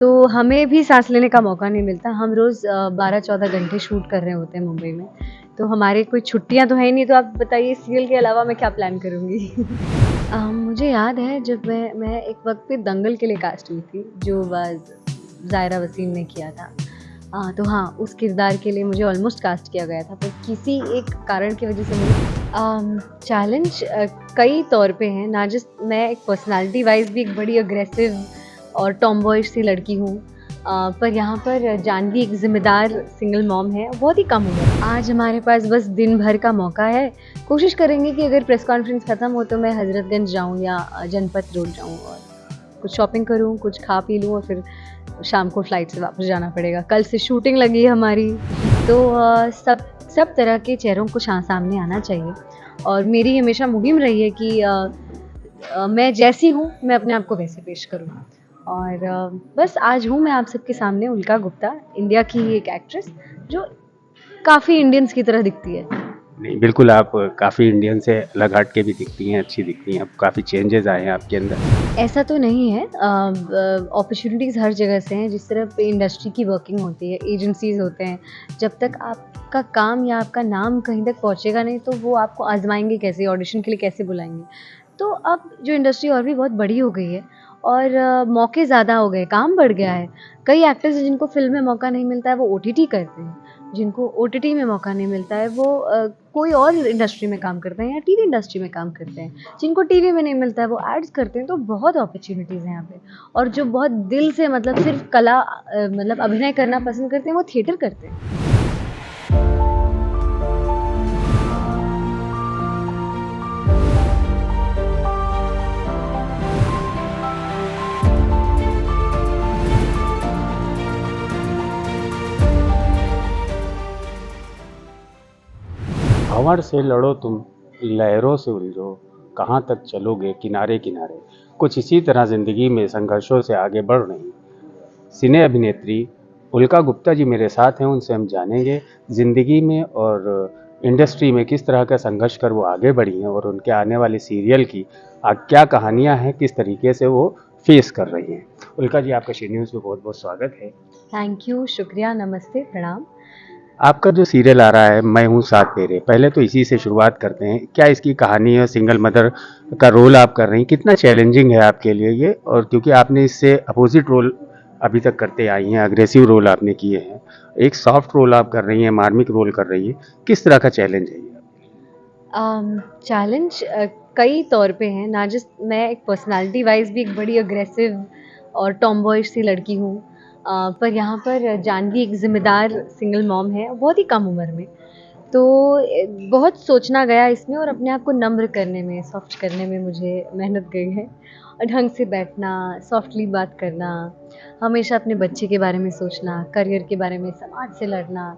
तो हमें भी सांस लेने का मौका नहीं मिलता। हम रोज़ 12-14 घंटे शूट कर रहे होते हैं मुंबई में। तो हमारे कोई छुट्टियाँ तो है ही नहीं, तो आप बताइए सीरियल के अलावा मैं क्या प्लान करूँगी? मुझे याद है जब मैं एक वक़्त पे दंगल के लिए कास्ट हुई थी, जो ज़ायरा वसीम ने किया था। तो हाँ, उस किरदार के लिए मुझे ऑलमोस्ट कास्ट किया गया था, पर किसी एक कारण की वज़ह से मुझे चैलेंज कई तौर पे हैं, ना जस्ट मैं एक पर्सनैलिटी वाइज़ भी एक बड़ी अग्रेसिव और टॉमबॉयिश सी लड़की हूँ। पर यहाँ पर जानवी एक ज़िम्मेदार सिंगल मॉम है, बहुत ही कम उम्र है। आज हमारे पास बस दिन भर का मौका है। कोशिश करेंगे कि अगर प्रेस कॉन्फ्रेंस ख़त्म हो तो मैं हज़रतगंज जाऊँ या जनपथ रोड जाऊँ और कुछ शॉपिंग करूँ, कुछ खा पी लूँ और फिर शाम को फ्लाइट से वापस जाना पड़ेगा। कल से शूटिंग लगी है हमारी, तो सब तरह के चेहरों को सामने आना चाहिए और मेरी हमेशा मुहिम रही है कि मैं जैसी हूँ, मैं अपने आप को वैसे पेश करूँ। और बस आज हूँ मैं आप सबके सामने उल्का गुप्ता, इंडिया की ही एक एक्ट्रेस जो काफ़ी इंडियंस की तरह दिखती है। नहीं, बिल्कुल आप काफ़ी इंडियन से अलग हट के भी दिखती हैं, अच्छी दिखती हैं। अब काफ़ी चेंजेज़ आए हैं आपके अंदर। ऐसा तो नहीं है, अपॉर्चुनिटीज़ हर जगह से हैं। जिस तरह पे इंडस्ट्री की वर्किंग होती है, एजेंसीज़ होते हैं, जब तक आपका काम या आपका नाम कहीं तक पहुँचेगा नहीं तो वो आपको आज़माएँगे कैसे, ऑडिशन के लिए कैसे बुलाएँगे। तो अब जो इंडस्ट्री और भी बहुत बड़ी हो गई है और मौके ज़्यादा हो गए, काम बढ़ गया है। कई एक्टर्स हैं जिनको फ़िल्म में मौका नहीं मिलता है, वो ओटीटी करते हैं। जिनको ओटीटी में मौका नहीं मिलता है, वो कोई और इंडस्ट्री में काम करते हैं या टीवी इंडस्ट्री में काम करते हैं। जिनको टीवी में नहीं मिलता है, वो एड्स करते हैं, तो बहुत अपॉर्च्युनिटीज़ हैं यहाँ पे। और जो बहुत दिल से मतलब सिर्फ़ कला मतलब अभिनय करना पसंद करते हैं, वो थिएटर करते हैं। भंवर से लड़ो तुम, लहरों से उलझो, कहाँ तक चलोगे किनारे किनारे। कुछ इसी तरह ज़िंदगी में संघर्षों से आगे बढ़ रही हैं। सिने अभिनेत्री उल्का गुप्ता जी मेरे साथ हैं, उनसे हम जानेंगे ज़िंदगी में और इंडस्ट्री में किस तरह का संघर्ष कर वो आगे बढ़ी हैं और उनके आने वाले सीरियल की क्या कहानियाँ हैं, किस तरीके से वो फेस कर रही हैं। उल्का जी, आपका शी न्यूज़ में बहुत बहुत स्वागत है। थैंक यू, शुक्रिया, नमस्ते, प्रणाम। आपका जो सीरियल आ रहा है मैं हूँ साथ तेरे, पहले तो इसी से शुरुआत करते हैं। क्या इसकी कहानी है? सिंगल मदर का रोल आप कर रही हैं, कितना चैलेंजिंग है आपके लिए ये? और क्योंकि आपने इससे अपोजिट रोल अभी तक करते आई हैं, अग्रेसिव रोल आपने किए हैं, एक सॉफ्ट रोल आप कर रही हैं, मार्मिक रोल कर रही हैं, किस तरह का चैलेंज है ये? चैलेंज कई तौर पे हैं, ना जस्ट मैं एक पर्सनैलिटी वाइज़ भी एक बड़ी अग्रेसिव और टॉमबॉयिश सी लड़की हूँ। पर यहाँ पर जानवी एक ज़िम्मेदार सिंगल मॉम है, बहुत ही कम उम्र में। तो बहुत सोचना गया इसमें और अपने आप को नम्र करने में, सॉफ्ट करने में मुझे मेहनत गई है। और ढंग से बैठना, सॉफ्टली बात करना, हमेशा अपने बच्चे के बारे में सोचना, करियर के बारे में, समाज से लड़ना।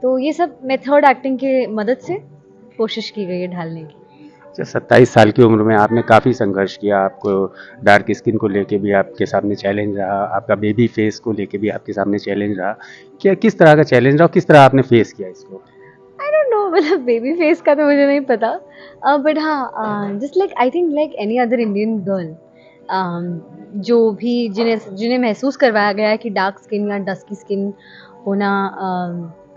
तो ये सब मेथड एक्टिंग की मदद से कोशिश की गई है ढालने की। अच्छा, 27 साल की उम्र में आपने काफ़ी संघर्ष किया, आपको डार्क स्किन को लेके भी आपके सामने चैलेंज रहा, आपका बेबी फेस को लेके भी आपके सामने चैलेंज रहा। क्या किस तरह का चैलेंज रहा और किस तरह आपने फेस किया इसको? आई डोंट नो, मतलब बेबी फेस का तो मुझे नहीं पता, बट हाँ, just like I think like any other Indian girl, जो भी जिन्हें जिन्हें महसूस करवाया गया है कि डार्क स्किन या डस्की स्किन होना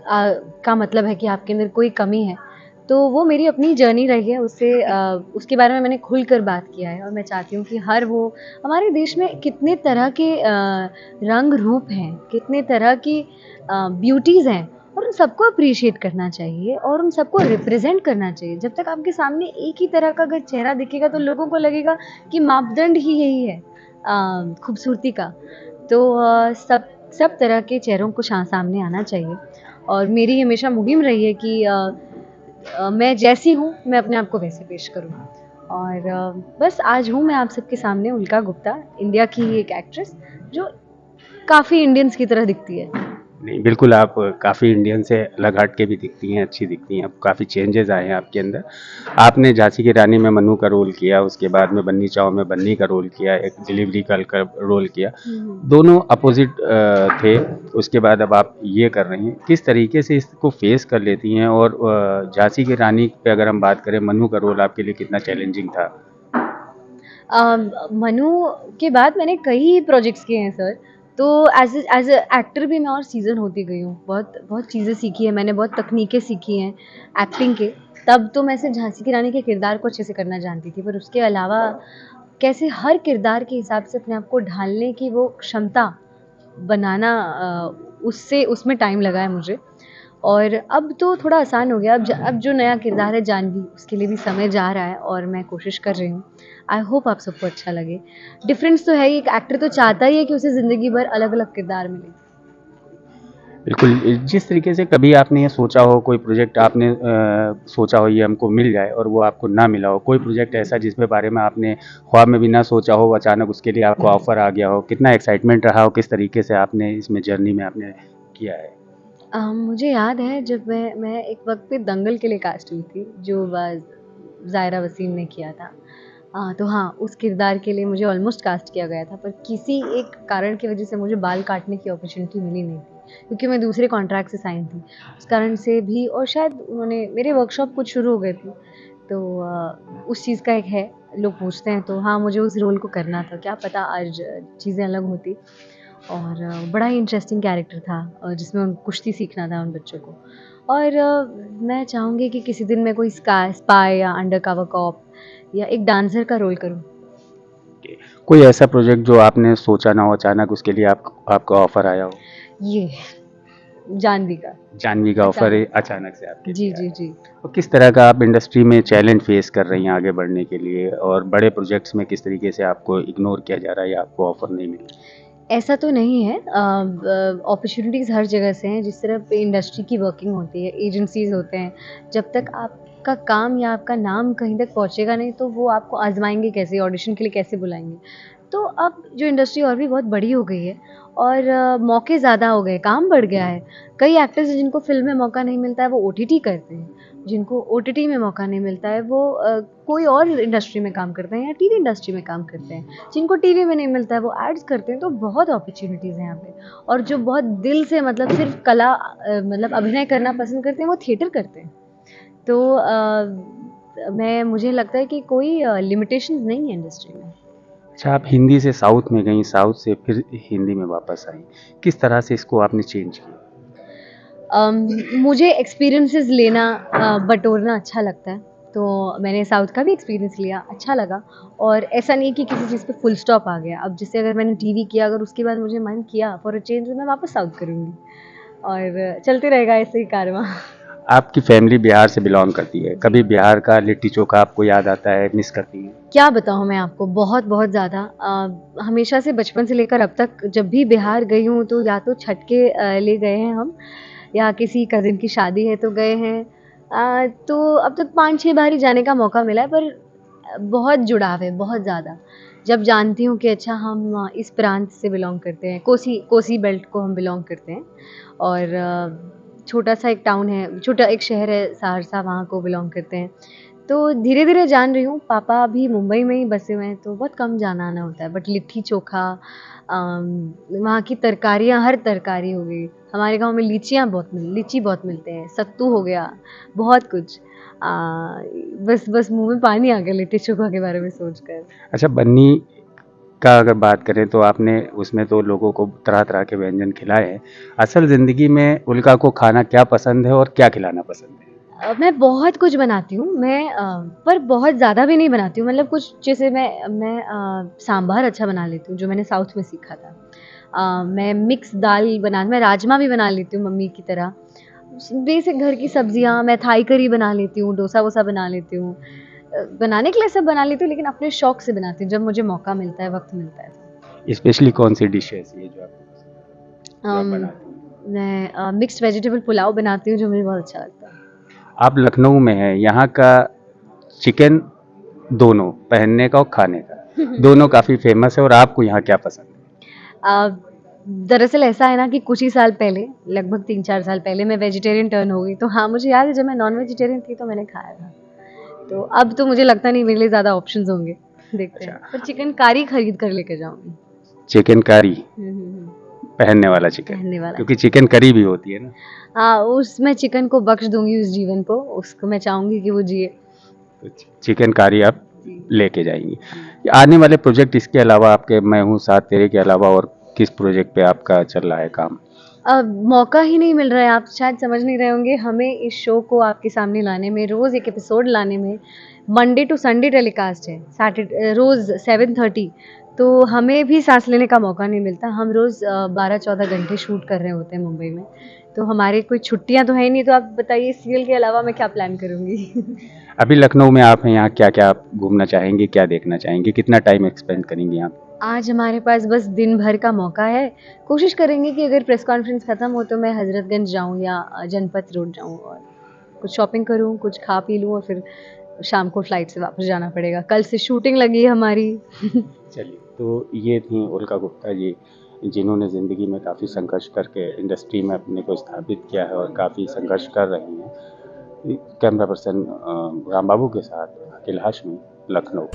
का मतलब है कि आपके अंदर कोई कमी है। तो वो मेरी अपनी जर्नी रही है, उसके बारे में मैंने खुलकर बात किया है और मैं चाहती हूँ कि हर वो हमारे देश में कितने तरह के रंग रूप हैं, कितने तरह की ब्यूटीज़ हैं और उन सबको अप्रिशिएट करना चाहिए और उन सबको रिप्रेजेंट करना चाहिए। जब तक आपके सामने एक ही तरह का अगर चेहरा दिखेगा तो लोगों को लगेगा कि मापदंड ही यही है खूबसूरती का। तो सब सब तरह के चेहरों को सामने आना चाहिए और मेरी हमेशा मुहिम रही है कि मैं जैसी हूँ, मैं अपने आप को वैसे पेश करूँ। और बस आज हूँ मैं आप सबके सामने उल्का गुप्ता, इंडिया की ही एक एक्ट्रेस जो काफ़ी इंडियंस की तरह दिखती है। नहीं, बिल्कुल आप काफ़ी इंडियन से अलग हट के भी दिखती हैं, अच्छी दिखती हैं। अब काफ़ी चेंजेज़ आए हैं आपके अंदर। आपने झांसी की रानी में मन्नू का रोल किया, उसके बाद में बन्नी चाव में बन्नी का रोल किया, एक डिलीवरी गर्ल का रोल किया। दोनों अपोजिट थे। उसके बाद अब आप ये कर रही हैं। किस तरीके से इसको फेस कर लेती हैं? और झांसी की रानी पे अगर हम बात करें, मन्नू का रोल आपके लिए कितना चैलेंजिंग था? मनु के बाद मैंने कई प्रोजेक्ट्स किए हैं सर। तो एज ए एक्टर भी मैं और सीज़न होती गई हूँ, बहुत बहुत चीज़ें सीखी हैं मैंने, बहुत तकनीकें सीखी हैं एक्टिंग के। तब तो मैं सिर्फ झांसी की रानी के किरदार को अच्छे से करना जानती थी, पर उसके अलावा कैसे हर किरदार के हिसाब से अपने आप को ढालने की वो क्षमता बनाना, उससे उसमें टाइम लगा है मुझे। और अब तो थोड़ा आसान हो गया, अब जो नया किरदार है जानवी, उसके लिए भी समय जा रहा है और मैं कोशिश कर रही हूँ। आई होप आप सबको अच्छा लगे। डिफरेंस तो है ही, एक एक्टर तो चाहता ही है कि उसे ज़िंदगी भर अलग अलग किरदार मिले। बिल्कुल, जिस तरीके से कभी आपने ये सोचा हो, कोई प्रोजेक्ट आपने सोचा हो ये हमको मिल जाए और वो आपको ना मिला हो, कोई प्रोजेक्ट ऐसा जिसके बारे में आपने ख्वाब में भी ना सोचा हो, अचानक उसके लिए आपको ऑफर आ गया हो, कितना एक्साइटमेंट रहा हो, किस तरीके से आपने इसमें जर्नी में आपने किया है? मुझे याद है जब मैं एक वक्त पे दंगल के लिए कास्ट हुई थी, जो ज़ायरा वसीम ने किया था। तो हाँ, उस किरदार के लिए मुझे ऑलमोस्ट कास्ट किया गया था, पर किसी एक कारण की वजह से मुझे बाल काटने की अपॉर्चुनिटी मिली नहीं थी, क्योंकि मैं दूसरे कॉन्ट्रैक्ट से साइन थी। उस कारण से भी, और शायद उन्होंने, मेरे वर्कशॉप कुछ शुरू हो गए थे, तो उस चीज़ का एक है, लोग पूछते हैं, तो हाँ, मुझे उस रोल को करना था। क्या पता आज चीज़ें अलग होती। और बड़ा ही इंटरेस्टिंग कैरेक्टर था, जिसमें उन कुश्ती सीखना था उन बच्चों को। और मैं चाहूँगी कि किसी दिन मैं कोई स्पाई या अंडर कवर कॉप या एक डांसर का रोल करूँ। कोई ऐसा प्रोजेक्ट जो आपने सोचा ना हो, अचानक उसके लिए आपको ऑफर आया हो? ये जानवी का। जानवी का ऑफर अचानक। अचानक से आपके जी लिए जी आया। जी। तो किस तरह का आप इंडस्ट्री में चैलेंज फेस कर रही हैं आगे बढ़ने के लिए, और बड़े प्रोजेक्ट्स में किस तरीके से आपको इग्नोर किया जा रहा है या आपको ऑफर नहीं मिल रही? ऐसा तो नहीं है, अपॉर्चुनिटीज़ हर जगह से हैं। जिस तरह पे इंडस्ट्री की वर्किंग होती है, एजेंसीज़ होते हैं, जब तक आपका काम या आपका नाम कहीं तक पहुँचेगा नहीं, तो वो आपको आज़माएँगे कैसे, ऑडिशन के लिए कैसे बुलाएँगे। तो अब जो इंडस्ट्री और भी बहुत बड़ी हो गई है, और मौके ज़्यादा हो गए, काम बढ़ गया है। कई एक्टर्स हैं जिनको फ़िल्म में मौका नहीं मिलता है, वो ओटीटी करते हैं। जिनको ओटीटी में मौका नहीं मिलता है, वो कोई और इंडस्ट्री में काम करते हैं या टीवी इंडस्ट्री में काम करते हैं। जिनको टीवी में नहीं मिलता है, वो एड्स करते हैं। तो बहुत अपॉर्च्युनिटीज़ हैं यहाँ पे। और जो बहुत दिल से, मतलब सिर्फ कला, मतलब अभिनय करना पसंद करते हैं, वो थिएटर करते हैं। तो मुझे लगता है कि कोई लिमिटेशंस नहीं है इंडस्ट्री में। अच्छा, आप हिंदी से साउथ में गई, साउथ से फिर हिंदी में वापस आई, किस तरह से इसको आपने चेंज किया? मुझे एक्सपीरियंसेस लेना, बटोरना अच्छा लगता है। तो मैंने साउथ का भी एक्सपीरियंस लिया, अच्छा लगा। और ऐसा नहीं कि किसी चीज़ पे फुल स्टॉप आ गया। अब जैसे अगर मैंने टीवी किया, अगर उसके बाद मुझे मन किया फॉर अ चेंज, तो मैं वापस साउथ करूँगी, और चलते रहेगा ऐसे ही कारवां। आपकी फैमिली बिहार से बिलोंग करती है, कभी बिहार का लिट्टी चोखा आपको याद आता है, मिस करती हैं? क्या बताऊँ मैं आपको, बहुत बहुत ज़्यादा। हमेशा से, बचपन से लेकर अब तक, जब भी बिहार गई हूँ, तो या तो छठ के लिए गए हैं हम, या किसी कज़िन की शादी है तो गए हैं। तो अब तक 5-6 बार ही जाने का मौका मिला है, पर बहुत जुड़ाव है, बहुत ज़्यादा। जब जानती हूँ कि अच्छा, हम इस प्रांत से बिलॉन्ग करते हैं, कोसी कोसी बेल्ट को हम बिलॉन्ग करते हैं, और छोटा-सा एक टाउन है, छोटा एक शहर है सहरसा, वहाँ को बिलॉन्ग करते हैं। तो धीरे-धीरे जान रही हूँ। पापा भी मुंबई में ही बसे हुए हैं, तो बहुत कम जाना-आना होता है। बट लिट्टी-चोखा, वहाँ की तरकारियाँ, हर तरकारी हो गई। हमारे गाँव में लीची बहुत मिलते हैं, सत्तू हो गया, बहुत कुछ। बस मुँह में पानी आ गया लिट्टी-चोखा के बारे में सोचकर। अच्छा, बन्नी का अगर बात करें तो आपने उसमें तो लोगों को तरह-तरह के व्यंजन खिलाए हैं। असल ज़िंदगी में उल्का को खाना क्या पसंद है और क्या खिलाना पसंद है? मैं बहुत कुछ बनाती हूँ। पर बहुत ज़्यादा भी नहीं बनाती हूँ। मतलब कुछ, जैसे मैं सांभर अच्छा बना लेती हूँ, जो मैंने साउथ में सीखा था। मैं राजमा भी बना लेती हूँ मम्मी की तरह। बेसिक घर की सब्जियाँ, मैं थाई करी बना लेती हूँ, डोसा-वोसा बना लेती हूँ। बनाने के लिए सब बना लेती हूँ, लेकिन अपने शौक से बनाती हूँ, जब मुझे मौका मिलता है, वक़्त मिलता है तो। स्पेशली कौन-सी डिश है ऐसी है जो आपको पसंद है, जो आप अम, बनाती हैं? मैं मिक्स्ड वेजिटेबल पुलाव बनाती हूँ, जो मुझे बहुत अच्छा लगता है। आप लखनऊ में हैं, यहाँ का चिकन, दोनों पहनने का और खाने का, दोनों काफ़ी फ़ेमस है, और आपको यहाँ क्या पसंद है? अ, दरअसल ऐसा है ना कि कुछ ही साल पहले, लगभग 3-4 साल पहले, मैं वेजिटेरियन टर्न हो गई। तो हाँ, मुझे याद है जब मैं नॉन वेजिटेरियन थी तो मैंने खाया था। तो अब तो मुझे लगता नहीं मेरे लिए ज़्यादा ऑप्शंस होंगे। देखते हैं। अच्छा, पर चिकन कारी खरीद कर लेके जाऊँगी। चिकन करी, हुँ। पहनने वाला चिकन, कहने वाला क्योंकि चिकन। चिकन करी भी होती है ना? हाँ, उसमें चिकन को बख्श दूँगी उस जीवन को, उसको मैं चाहूँगी कि वो जिए। तो चिकन कारी आप जी, लेके जाएँगी। जी। आने वाले प्रोजेक्ट इसके अलावा आपके मैं हूँ साथ तेरे के अलावा और किस प्रोजेक्ट पे आपका चल रहा है काम? अब मौका ही नहीं मिल रहा है, आप शायद समझ नहीं रहे होंगे, हमें इस शो को आपके सामने लाने में, रोज़ एक एपिसोड लाने में, मंडे टू संडे टेलीकास्ट है, रोज़ 7:30, तो हमें भी सांस लेने का मौका नहीं मिलता। हम रोज़ 12-14 घंटे शूट कर रहे होते हैं मुंबई में, तो हमारी कोई छुट्टियां तो है ही नहीं। तो आप बताइए, सीरियल के अलावा मैं क्या प्लान करूँगी। अभी लखनऊ में आप हैं, यहाँ क्या क्या आप घूमना चाहेंगे, क्या देखना चाहेंगे, कितना टाइम एक्सपेंड करेंगे यहाँ? आज हमारे पास बस दिन भर का मौका है। कोशिश करेंगे कि अगर प्रेस कॉन्फ्रेंस ख़त्म हो तो मैं हज़रतगंज जाऊँ या जनपथ रोड जाऊँ और कुछ शॉपिंग करूँ, कुछ खा पी लूँ और फिर शाम को फ्लाइट से वापस जाना पड़ेगा। कल से शूटिंग लगी है हमारी। चलिए, तो ये थी उल्का गुप्ता जी, जिन्होंने ज़िंदगी में काफ़ी संघर्ष करके इंडस्ट्री में अपने को स्थापित किया है और काफ़ी संघर्ष कर रही हैं। कैमरा पर्सन राम बाबू के साथ अखिल हाशमी, लखनऊ।